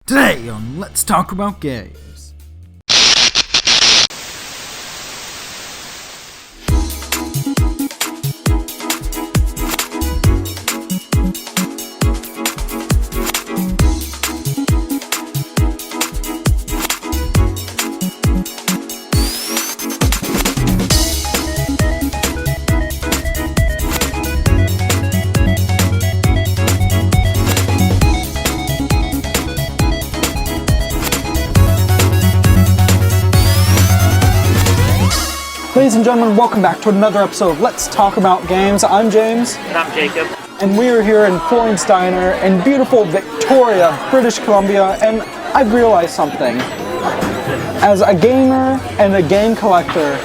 Today on Let's Talk About Games. Ladies and gentlemen, welcome back to another episode of Let's Talk About Games. I'm James. And I'm Jacob. And we are here in Floyd's Diner in beautiful Victoria, British Columbia, and I've realized something. As a gamer and a game collector,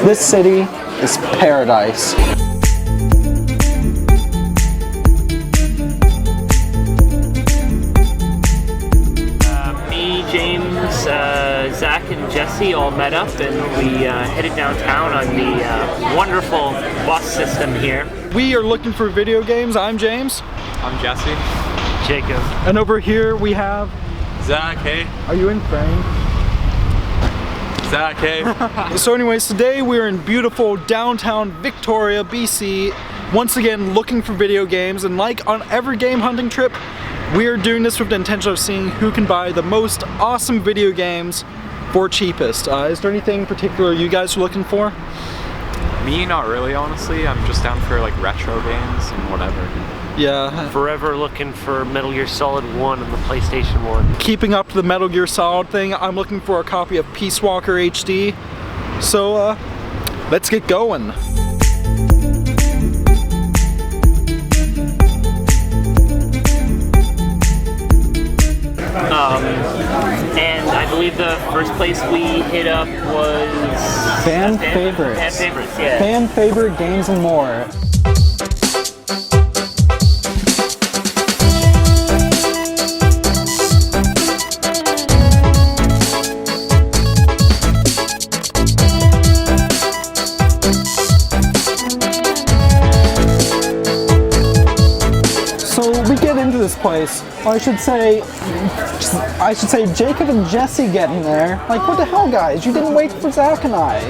this city is paradise. Me, James, Zach, and Jesse all met up, and we headed downtown on the wonderful bus system here. We are looking for video games. I'm James. I'm Jesse. Jacob. And over here we have... Zach, hey. Are you in frame? Zach, hey. So anyways, today we're in beautiful downtown Victoria, BC, once again looking for video games, and like on every game hunting trip, we're doing this with the intention of seeing who can buy the most awesome video games for cheapest. Is there anything particular you guys are looking for? Me, not really, honestly. I'm just down for like retro games and whatever. Yeah. Forever looking for Metal Gear Solid 1 on the PlayStation 1. Keeping up the Metal Gear Solid thing, I'm looking for a copy of Peace Walker HD. So, let's get going. And I believe the first place we hit up was... Fan favorites. Fan favorites, yeah. Fan favorite games and more. This place, or I should say Jacob and Jesse getting there. Like, what the hell, guys? You didn't wait for Zach and I.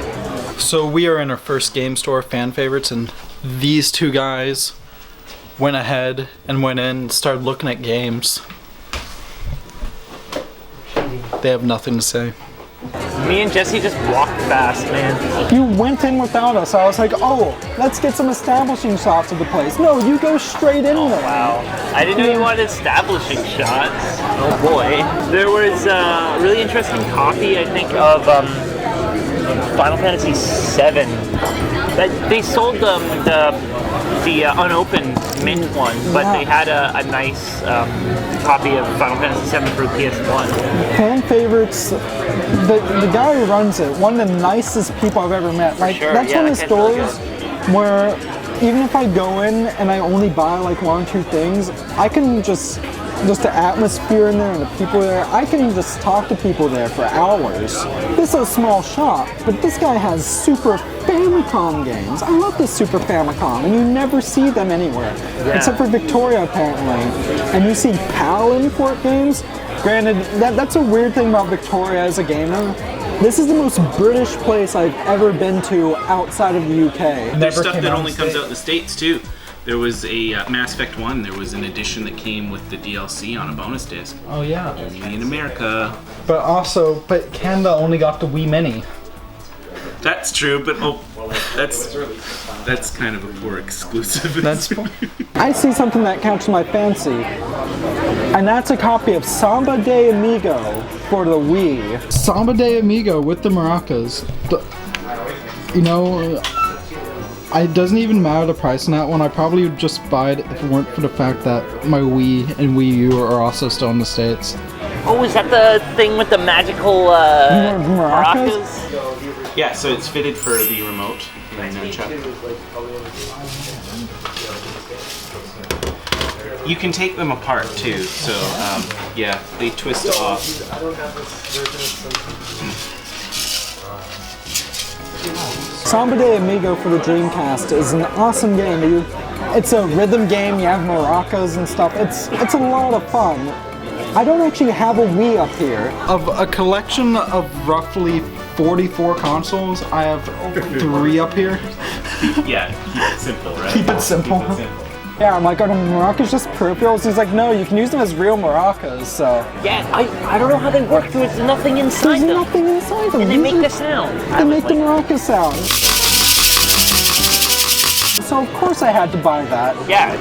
So we are in our first game store, Fan Favorites, and these two guys went ahead and went in and started looking at games. They have nothing to say. Me and Jesse just walked fast, man. You went in without us. I was like, oh, let's get some establishing shots of the place. No, you go straight in there. Wow. I didn't know you wanted establishing shots. Oh boy. There was a really interesting copy, I think, of Final Fantasy VII. They sold the unopened mint one, but they had a nice copy of Final Fantasy VII for PS1. Fan Favorites, the guy who runs it, one of the nicest people I've ever met. Like, sure, that's yeah, one of the stores where even if I go in and I only buy like one or two things, I can just the atmosphere in there and the people there, I can just talk to people there for hours. This is a small shop, but this guy has Super Famicom games. I love this Super Famicom, and you never see them anywhere, except for Victoria apparently. And you see PAL import games. Granted, that's a weird thing about Victoria as a gamer. This is the most British place I've ever been to outside of the UK. There's stuff that only comes out in the States too. There was a Mass Effect 1, there was an edition that came with the DLC on a bonus disc. Oh yeah. Only in America. But Canada only got the Wii Mini. That's true, but that's kind of a poor exclusive. I see something that catches my fancy, and that's a copy of Samba de Amigo for the Wii. Samba de Amigo with the maracas. You know, it doesn't even matter the price on that one. I probably would just buy it if it weren't for the fact that my Wii and Wii U are also still in the States. Oh, is that the thing with the magical maracas? Yeah, so it's fitted for the remote. You can take them apart too, so yeah, they twist off. Samba de Amigo for the Dreamcast is an awesome game. It's a rhythm game, you have maracas and stuff. It's a lot of fun. I don't actually have a Wii up here. Of a collection of roughly 44 consoles, I have 3 up here. Yeah, keep it simple, right? Keep it simple. Keep it simple. Yeah, I'm like, are the maracas just peripherals? He's like, no, you can use them as real maracas, so. Yeah, I don't know how they work. There's nothing inside There's them. nothing inside them. And they make the sound. They make the maraca sound. So of course I had to buy that. Yeah.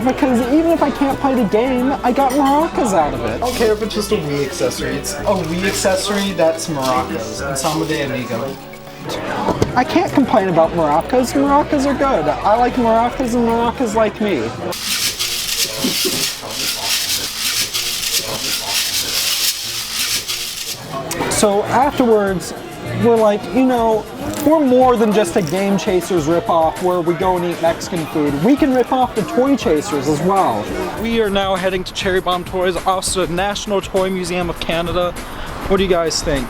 Because even if I can't play the game, I got maracas out of it. I don't care if it's just a Wii accessory. It's a Wii accessory that's maracas and Samba de Amigo. I can't complain about maracas. Maracas are good. I like maracas and maracas like me. So afterwards, we're like, you know, we're more than just a Game Chasers ripoff where we go and eat Mexican food. We can rip off the Toy Chasers as well. We are now heading to Cherry Bomb Toys, also the National Toy Museum of Canada. What do you guys think?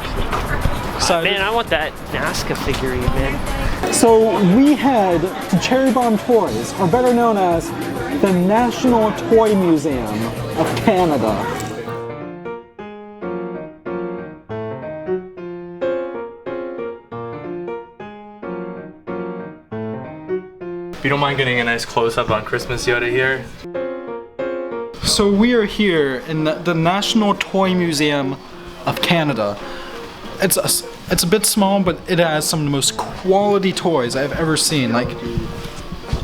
Excited? Man, I want that Nazca figurine, man. So we head to Cherry Bomb Toys, or better known as the National Toy Museum of Canada. If you don't mind getting a nice close-up on Christmas Yoda here. So we are here in the National Toy Museum of Canada. It's a bit small, but it has some of the most quality toys I've ever seen. Like,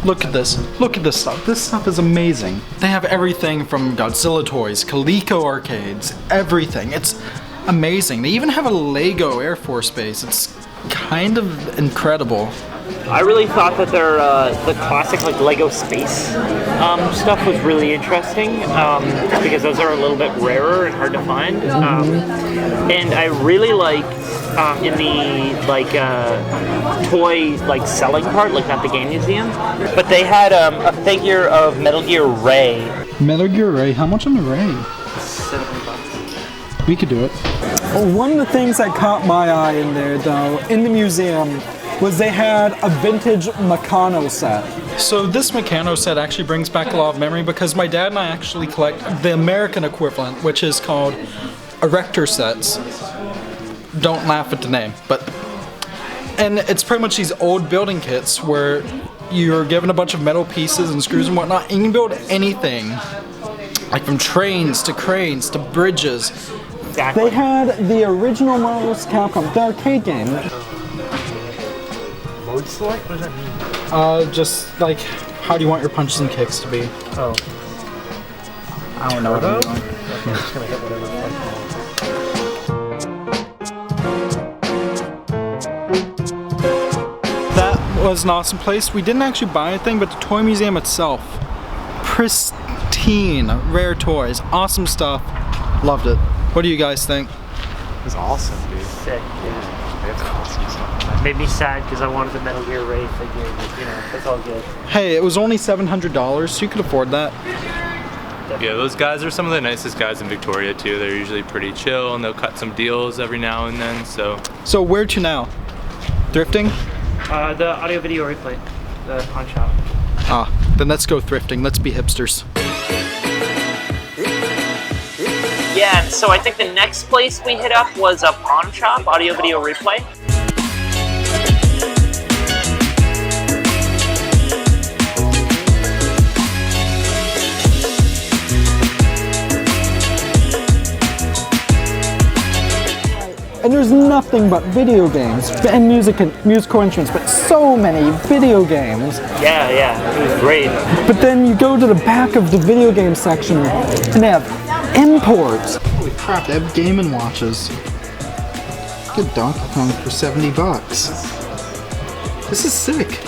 look at this. Look at this stuff. This stuff is amazing. They have everything from Godzilla toys, Coleco arcades, everything. It's amazing. They even have a Lego Air Force Base. It's kind of incredible. I really thought that their the classic like Lego space stuff was really interesting because those are a little bit rarer and hard to find. And I really liked in the like toy like selling part, like not the game museum, but they had a figure of Metal Gear Ray. Metal Gear Ray, how much on the Ray? $7. We could do it. One of the things that caught my eye in there, though, in the museum, was they had a vintage Meccano set. So this Meccano set actually brings back a lot of memory because my dad and I actually collect the American equivalent, which is called Erector sets. Don't laugh at the name, and it's pretty much these old building kits where you're given a bunch of metal pieces and screws and whatnot, and you can build anything, like from trains to cranes to bridges. Exactly. They had the original Marvel vs. Capcom, the arcade game. Mode select? What does that mean? Just like, how do you want your punches and kicks to be? Oh. I don't know what I'm doing. I'm just gonna hit whatever That was an awesome place. We didn't actually buy anything, but the toy museum itself, pristine, rare toys, awesome stuff. Loved it. What do you guys think? It was awesome, dude. Sick, yeah. That's awesome stuff. Made me sad because I wanted the Metal Gear Ray figure, but you know, that's all good. Hey, it was only $700, so you could afford that. Yeah, those guys are some of the nicest guys in Victoria too. They're usually pretty chill and they'll cut some deals every now and then, so. So where to now? Thrifting? The audio video replay, the pawn shop. Ah, then let's go thrifting. Let's be hipsters. Yeah, so I think the next place we hit up was a pawn shop, audio video replay. And there's nothing but video games and musical instruments, but so many video games. Yeah, it was great. But then you go to the back of the video game section and they have imports. Holy crap, they have Game & Watches. Get Donkey Kong for $70. This is sick.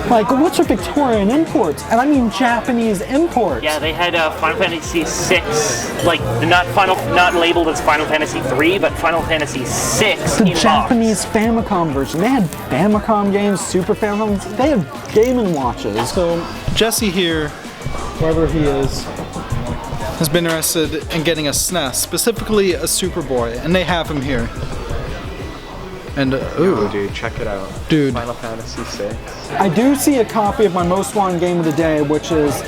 Like, what's your Victorian imports? And I mean Japanese imports. Yeah, they had Final Fantasy VI, like not labeled as Final Fantasy 3, but Final Fantasy 6 The in Japanese Famicom version. They had Famicom games, Super Famicom. They have Game & Watches. So Jesse here, wherever he is, has been interested in getting a SNES, specifically a Superboy, and they have him here. And ooh, dude, check it out. Dude. Final Fantasy VI. I do see a copy of my most wanted game of the day, which is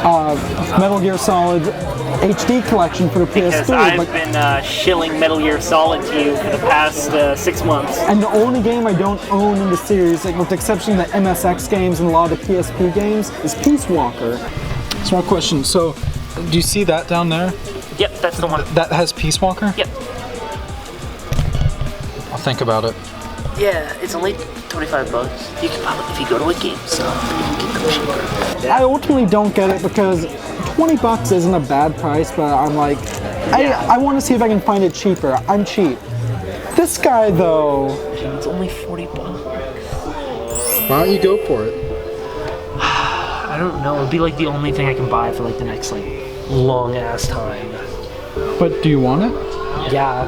Metal Gear Solid HD collection for the Because PS3. I've been shilling Metal Gear Solid to you for the past 6 months. And the only game I don't own in the series, like with the exception of the MSX games and a lot of the PSP games, is Peace Walker. Small question. So, do you see that down there? Yep, that's the one. That has Peace Walker? Yep. I'll think about it. Yeah, it's only $25. You can probably, if you go to a GameStop, you can get them cheaper. I ultimately don't get it because $20 isn't a bad price, but I'm like, I want to see if I can find it cheaper. I'm cheap. This guy though, It's only $40. Why don't you go for it? I don't know. It'd be like the only thing I can buy for like the next like long ass time. But do you want it? Yeah,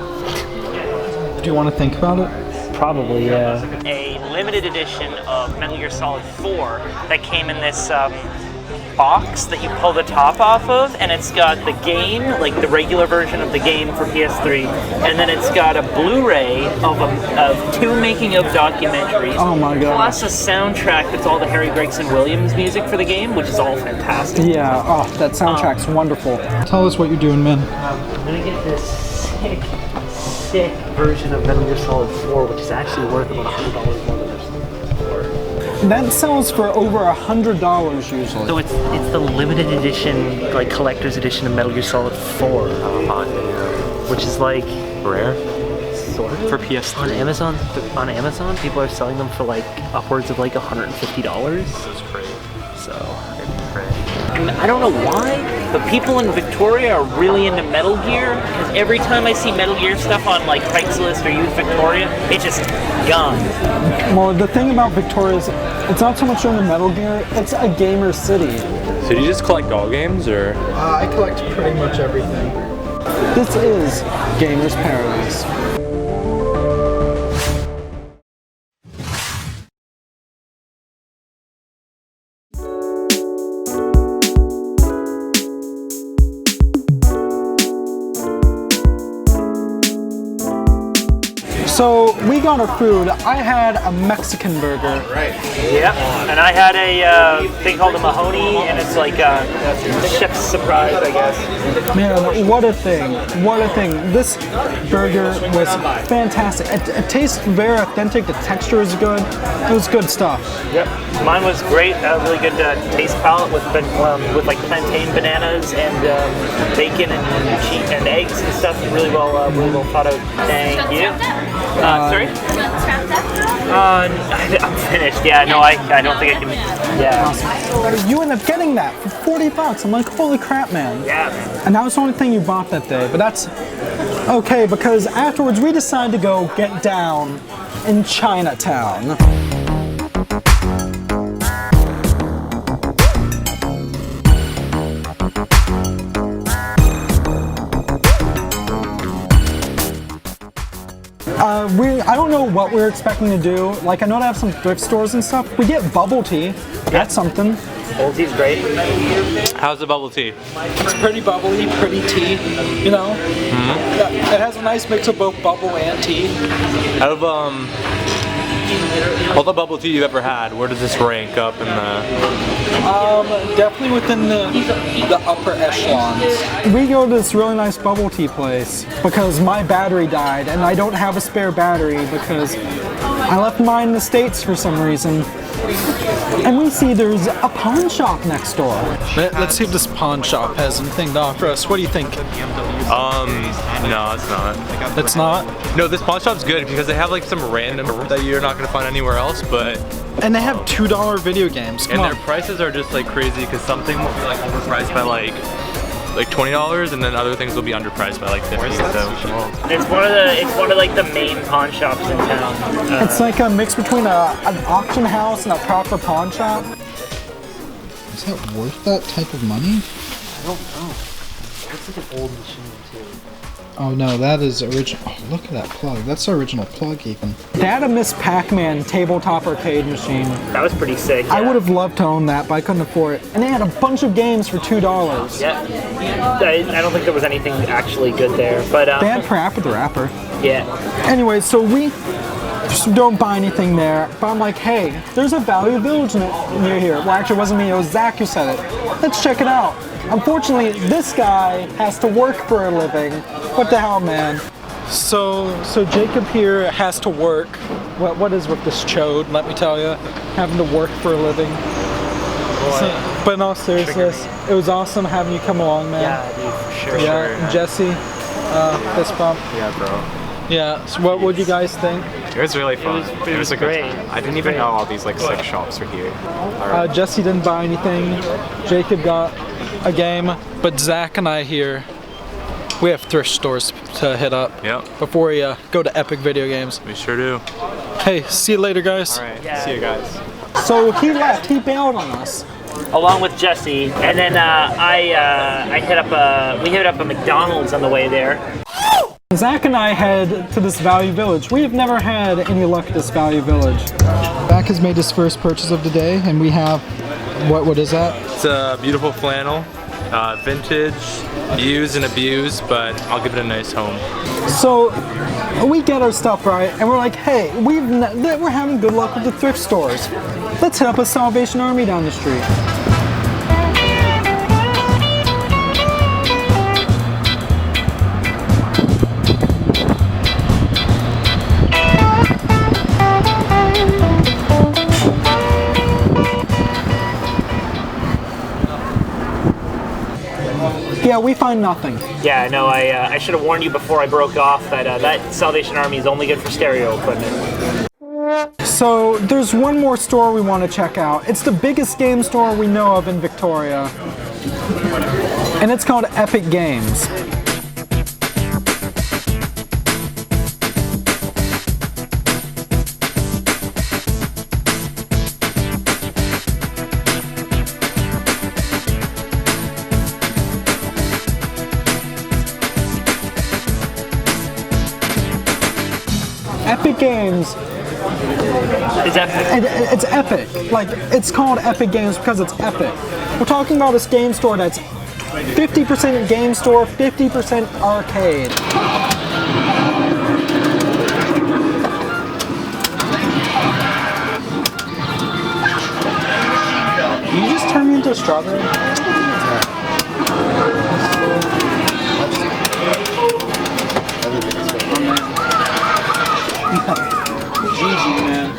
Do you want to think about it? probably. Yeah. A limited edition of Metal Gear Solid 4 that came in this box that you pull the top off of, and it's got the game, like the regular version of the game for PS3, and then it's got a Blu-ray of 2 making of documentaries. Oh my God. Plus a soundtrack that's all the Harry Gregson Williams music for the game, which is all fantastic. yeah, oh, that soundtrack's wonderful. Tell us what you're doing, man. I'm gonna get this sick version of Metal Gear Solid 4, which is actually worth about $100 more than Metal Gear Solid 4. That sells for over $100 usually. So it's the limited edition, like collector's edition of Metal Gear Solid 4, which is like Rare? sort of For PS3? on Amazon. On Amazon, people are selling them for like upwards of like $150. That's crazy. So I don't know why, but people in Victoria are really into Metal Gear. Because every time I see Metal Gear stuff on like Craigslist or Youth Victoria, it's just gone. Well, the thing about Victoria is it's not so much on the Metal Gear, it's a gamer city. So do you just collect all games, or? I collect pretty much everything. This is Gamer's Paradise. So we got our food. I had a Mexican burger. Yep. And I had a thing called a Mahoney, and it's like a chef's surprise, I guess. Man, what a thing. What a thing. This burger was fantastic. It tastes very authentic. The texture is good. It was good stuff. Yep. Mine was great. A really good taste palette with like plantain bananas and bacon and cheese and eggs and stuff. Really well thought out. Thank you. Sorry? I'm finished. Yeah, no, I don't think I can. Yeah. You end up getting that for $40. I'm like, holy crap, man. Yeah, man. And that was the only thing you bought that day. But that's okay because afterwards we decided to go get down in Chinatown. I don't know what we're expecting to do. Like, I know they have some thrift stores and stuff. We get bubble tea. That's something. Bubble tea's great. How's the bubble tea? It's pretty bubbly, pretty tea, you know? Yeah, it has a nice mix of both bubble and tea. Out of all the bubble tea you've ever had, where does this rank up in the? Definitely within the upper echelons. We go to this really nice bubble tea place because my battery died and I don't have a spare battery because I left mine in the States for some reason. And we see there's a pawn shop next door. Let's see if this pawn shop has anything to offer us. What do you think? No, it's not. It's not? No, this pawn shop's good because they have like some random that you're not gonna find anywhere else, but. And they have $2 video games. Come And on. their prices are just like crazy because something will be like overpriced by like $20, and then other things will be underpriced by like $50. So It's one of like the main pawn shops in town. It's like a mix between an auction house and a proper pawn shop. Is that worth that type of money? I don't know. It's like an old machine too. Oh no, that is original. Oh, look at that plug. That's the original plug even. They had a Miss Pac-Man tabletop arcade machine. That was pretty sick. I yeah. would have loved to own that, but I couldn't afford it. And they had a bunch of games for $2. Yeah. I don't think there was anything actually good there, but They had Parappa the Rapper. yeah. Anyway, so we just don't buy anything there. But I'm like, hey, there's a Value Village near here. Well, actually, it wasn't me. It was Zach who said it. Let's check it out. Unfortunately, this guy has to work for a living. What the hell, man? So Jacob here has to work. What is with this chode, let me tell you, having to work for a living. But in all seriousness, it was awesome having you come along, man. Yeah, dude, for sure. Yeah, Jesse, fist bump. Yeah, bro. Yeah, so what would you guys think? It was really fun. It was a good great. time. I didn't even know all these like sick shops were here. Jesse didn't buy anything. Jacob got a game, but Zach and I here, we have thrift stores to hit up. Yep. Before we go to Epic Video Games. We sure do. Hey, see you later, guys. All right, see you guys. So he left. He bailed on us. Along with Jesse, and then I hit up we hit up a McDonald's on the way there. Zach and I head to this Value Village. We have never had any luck at this Value Village. Zach has made his first purchase of the day, and we have, what is that? It's a beautiful flannel, vintage, used and abused, but I'll give it a nice home. So we get our stuff right, and we're like, hey, we're having good luck with the thrift stores. Let's hit up a Salvation Army down the street. Yeah, we find nothing. Yeah, no, I should have warned you before I broke off that that Salvation Army is only good for stereo equipment. So there's one more store we want to check out. It's the biggest game store we know of in Victoria, and it's called Epic Games. Epic Games. It's epic. It's epic. Like, it's called Epic Games because it's epic. We're talking about a game store that's 50% game store, 50% arcade. Can you just turn me into a strawberry? GG, man.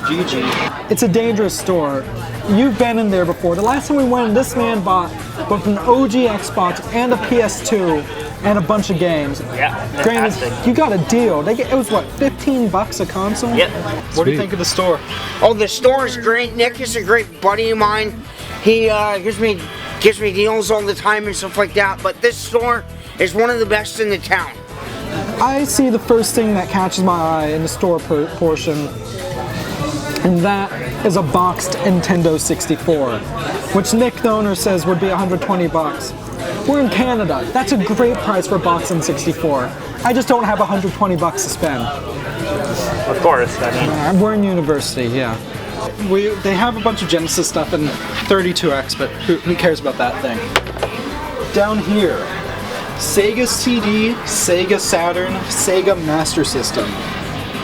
GG. It's a dangerous store. You've been in there before. The last time we went, this man bought both an OG Xbox and a PS2 and a bunch of games. Yeah, Granted, fantastic. you got a deal. It was what, $15 a console? Yep. What do you think of the store? Oh, the store is great. Nick is a great buddy of mine. He gives me deals all the time and stuff like that. But this store is one of the best in the town. I see the first thing that catches my eye in the store portion, and that is a boxed Nintendo 64, which Nick, the owner, says would be $120. We're in Canada. That's a great price for a boxed N64. I just don't have $120 to spend. Of course, I mean. We're in university, yeah. They have a bunch of Genesis stuff and 32X, but who cares about that thing? Down here, Sega CD, Sega Saturn, Sega Master System.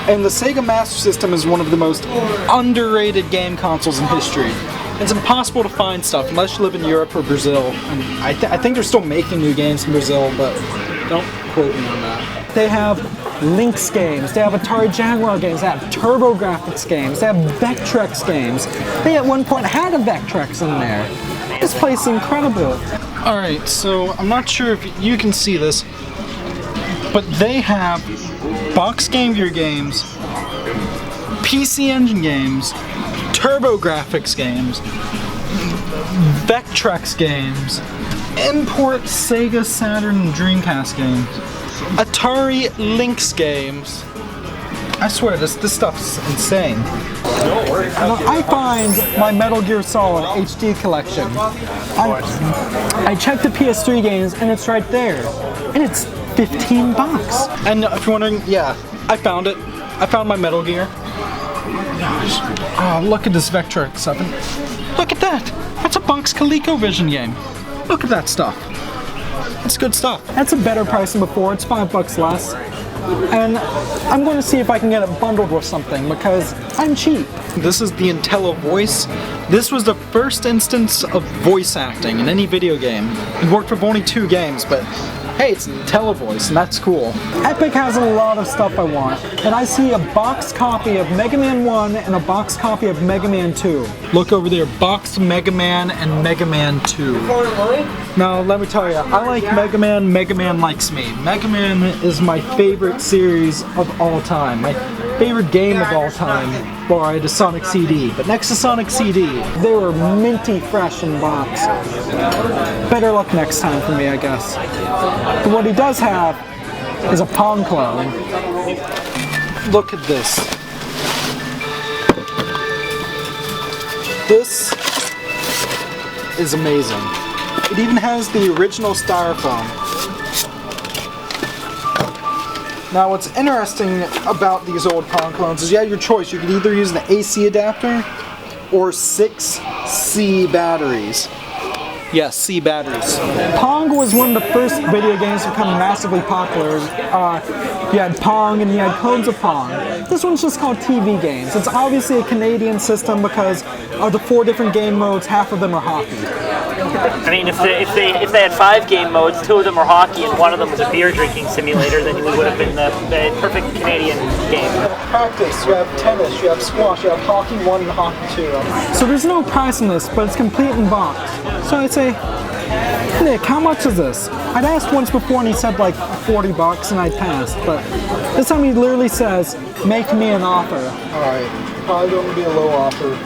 And the Sega Master System is one of the most underrated game consoles in history. It's impossible to find stuff unless you live in Europe or Brazil. And I think they're still making new games in Brazil, but don't quote me on that. They have Lynx games, they have Atari Jaguar games, they have TurboGrafx games, they have Vectrex games. They at one point had a Vectrex in there. This place is incredible. Alright, so I'm not sure if you can see this, but they have Box Game Gear games, PC Engine games, TurboGrafx games, Vectrex games, import Sega Saturn and Dreamcast games, Atari Lynx games. I swear, this stuff's insane. I find my Metal Gear Solid HD collection. I checked the PS3 games and it's right there. And it's $15. And if you're wondering, yeah, I found it. I found my Metal Gear. Gosh. Oh, look at this Vectrex stuff. And look at that. That's a Bunk's ColecoVision game. Look at that stuff. It's good stuff. That's a better price than before. It's $5 less. and I'm going to see if I can get it bundled with something because I'm cheap. This is the IntelliVoice. This was the first instance of voice acting in any video game. It worked with only 2 games, but hey, it's IntelliVoice, and that's cool. Epic has a lot of stuff I want, and I see a box copy of Mega Man 1 and a box copy of Mega Man 2. Look over there, boxed Mega Man and Mega Man 2. Now, let me tell you, I like Mega Man, Mega Man likes me. Mega Man is my favorite series of all time. My favorite game of all time, bar the Sonic CD. But next to Sonic CD, they were minty fresh in box. Better luck next time for me, I guess. But what he does have is a Pong clone. look at this. This is amazing. It even has the original styrofoam. Now what's interesting about these old Pong clones is you have your choice. You could either use the AC adapter or 6 C batteries. Yes, C batteries. Pong was one of the first video games to become massively popular. You had Pong and you had clones of Pong. This one's just called TV games. It's obviously a Canadian system because of the 4 different game modes, half of them are hockey. I mean, if they had 5 game modes, 2 of them were hockey and 1 of them was a beer drinking simulator, then it would have been the perfect Canadian game. You have practice, you have tennis, you have squash, you have hockey 1 and hockey 2. So there's no price in this, but it's complete in box. So I'd say, Nick, how much is this? I'd asked once before and he said like $40 and I passed, but this time he literally says, make me an offer. Alright, probably going to be a low offer.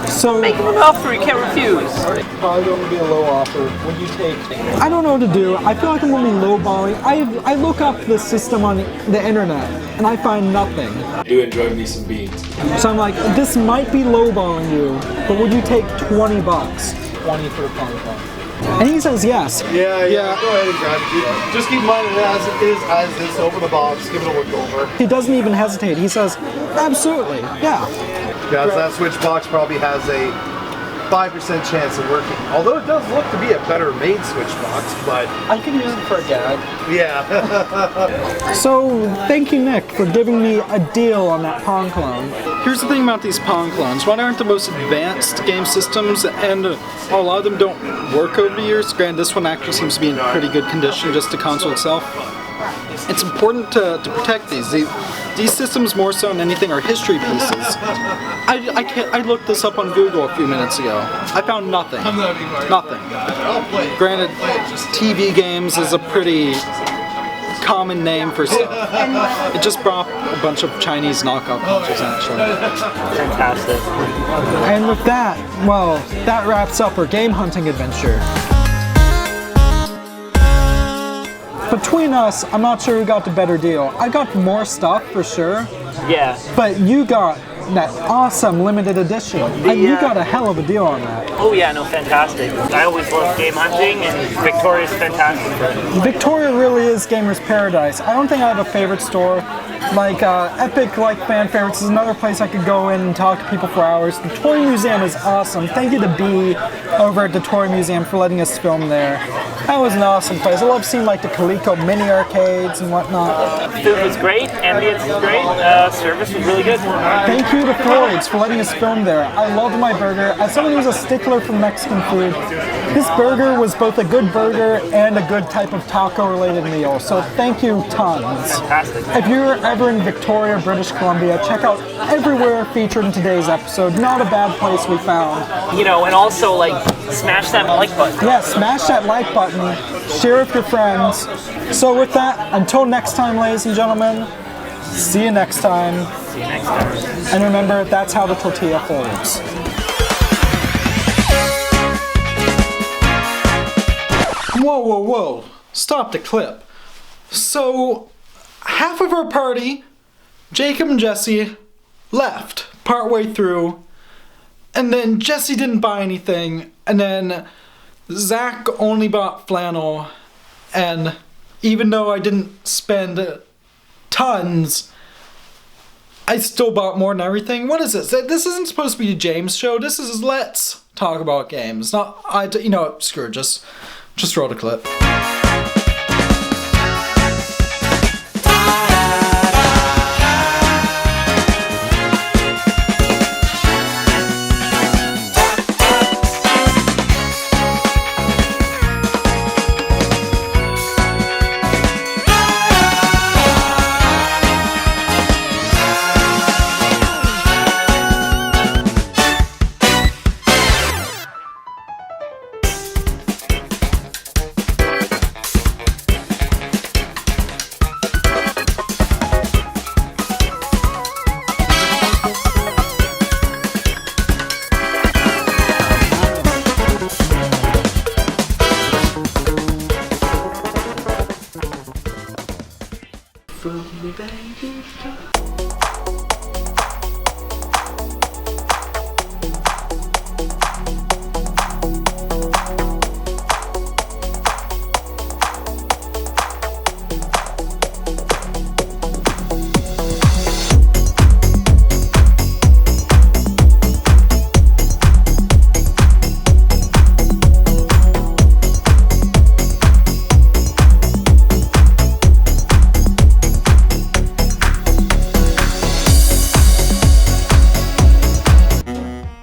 So Make him an offer he can't refuse. Probably going to be a low offer. Would you take? I don't know what to do. I feel like I'm going to be lowballing. I look up the system on the internet and I find nothing. I do enjoy me some beans. So I'm like, this might be lowballing you, but would you take $20? 20 for a Pong clone. And he says yes. Yeah. Go ahead and grab it. Just keep in mind it as is, open the box, give it a look over. He doesn't even hesitate. He says, absolutely, yeah. Yeah, that switch box probably has a 5% chance of working. Although it does look to be a better made switch box, but I can use it for a gag. yeah. So thank you, Nick, for giving me a deal on that Pong clone. Here's the thing about these Pong clones. One, aren't the most advanced game systems, and a lot of them don't work over the years. Granted, this one actually seems to be in pretty good condition, just the console itself. It's important to protect these. These systems, more so than anything, are history pieces. I looked this up on Google a few minutes ago. I found nothing. Nothing. Granted, TV games is a pretty common name for stuff. It just brought a bunch of Chinese knockoff consoles, actually. Fantastic. And with that, well, that wraps up our game hunting adventure. Between us, I'm not sure who got the better deal. I got more stuff for sure, Yeah. but you got that awesome limited edition. And you got a hell of a deal on that. Oh yeah, no, fantastic. I always love game hunting, and Victoria's fantastic for it. Victoria really is gamer's paradise. I don't think I have a favorite store. Like Epic, like Fan Favorites, is another place I could go in and talk to people for hours. The Toy Museum is awesome. Thank you to B over at the Toy Museum for letting us film there. That was an awesome place. I love seeing like the Coleco mini arcades and whatnot. Food was great, ambience was great, service was really good. Thank you to Floyd's for letting us film there. I loved my burger. As someone who's a stickler for Mexican food, this burger was both a good burger and a good type of taco-related meal. So thank you tons. Fantastic. If you're ever in Victoria, British Columbia, check out everywhere featured in today's episode. Not a bad place we found. You know, and also like smash that like button. Yeah, smash that like button, share with your friends. So with that, until next time, ladies and gentlemen, see you next time. See you next time. And remember, that's how the tortilla folds. Whoa. Stop the clip. So, half of our party, Jacob and Jesse, left partway through, and then Jesse didn't buy anything, and then Zach only bought flannel, and even though I didn't spend tons, I still bought more than everything. What is this? This isn't supposed to be a James show. This is let's talk about games. Not screw it. Just roll the clip. from me, baby.